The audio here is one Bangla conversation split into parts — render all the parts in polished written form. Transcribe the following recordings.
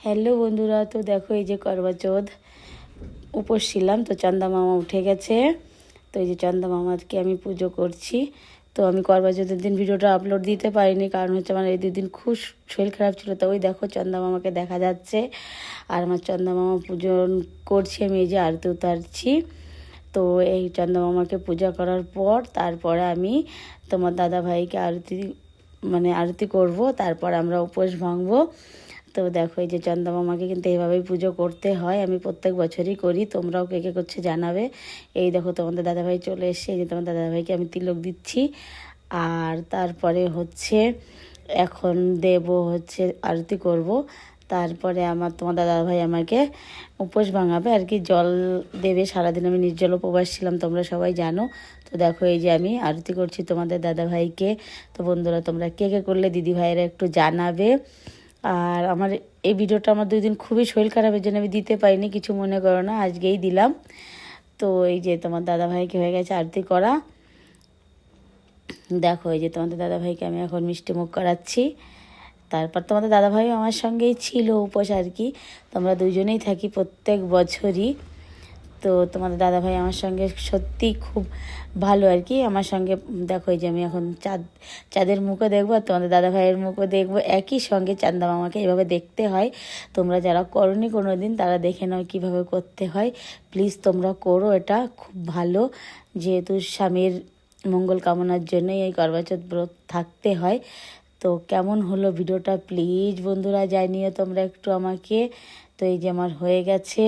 হ্যালো বন্ধুরা, তো দেখো এই যে করবা চৌথ উপোস ছিলাম, তো চন্দা মামা উঠে গেছে। তো এই যে চন্দা মামাকে আমি পুজো করছি। তো আমি করবা চৌথের দিন ভিডিওটা আপলোড দিতে পারিনি, কারণ হচ্ছে আমার এই দুদিন খুব শরীর খারাপ ছিল। তো ওই দেখো চন্দা মামাকে দেখা যাচ্ছে, আর আমার চন্দা মামা পুজো করছি। আমি এই যে আরতি উতারছি। তো এই চন্দা মামাকে পূজা করার পর তারপরে আমি তোমার দাদা ভাইকে আরতি করব, তারপর আমরা উপোস ভাঙবো। তো দেখো এই যে চন্দা মামাকে কিন্তু এইভাবেই পুজো করতে হয়, আমি প্রত্যেক বছরই করি। তোমরাও কে কে করছে জানাবে। এই দেখো তোমাদের দাদাভাই চলে এসছে, এই যে তোমাদের দাদাভাইকে আমি তিলক দিচ্ছি। আর তারপরে হচ্ছে এখন হচ্ছে আরতি করব। তারপরে তোমার দাদাভাই আমাকে উপোস ভাঙাবে আর কি, জল দেবে। সারাদিন আমি নির্জল উপবাস ছিলাম, তোমরা সবাই জানো। তো দেখো এই যে আমি আরতি করছি তোমাদের দাদাভাইকে। তো বন্ধুরা, তোমরা কে কে করলে দিদি ভাইয়েরা একটু জানাবে। আর আমার এই ভিডিওটা আমার 2 দিন খুবই শরীর খারাপের জন্য আমি দিতে পারিনি, কিছু মনে করো না, আজকেই দিলাম। তো এই যে তোমার দাদাভাইকে হয়ে গেছে আরতি করা। দেখো এই যে তোমাদের দাদাভাইকে আমি এখন মিষ্টি মুখ করাচ্ছি। তারপর তোমাদের দাদাভাইও আমার সঙ্গেই ছিল উপোস আর কি। তোমরা দুজনেই থাকি প্রত্যেক বছরই। তো তোমাদের দাদাভাই আমার সঙ্গে সত্যিই খুব ভালো আর কি। আমার সঙ্গে দেখো এই যে আমি এখন চাঁদের মুখও দেখবো, আর তোমাদের দাদাভাইয়ের মুখও দেখবো একই সঙ্গে। চান্দা মামাকে এভাবে দেখতে হয়। তোমরা যারা করোনি কোনো দিন, তারা দেখে নাও কীভাবে করতে হয়। প্লিজ তোমরা করো, এটা খুব ভালো। যেহেতু স্বামীর মঙ্গল কামনার জন্যই এই করবা চৌথ ব্রত থাকতে হয়। তো কেমন হলো ভিডিওটা প্লিজ বন্ধুরা জানিও তোমরা একটু আমাকে। তো এই যে আমার হয়ে গেছে।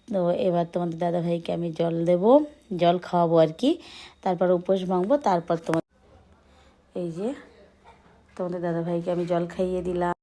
তো এবার তোমাদের দাদাভাইকে আমি জল খাওয়াবো আর কি। তারপর উপোস ভাঙবো। তারপর এই যে তোমাদের দাদাভাইকে আমি জল খাইয়ে দিলাম।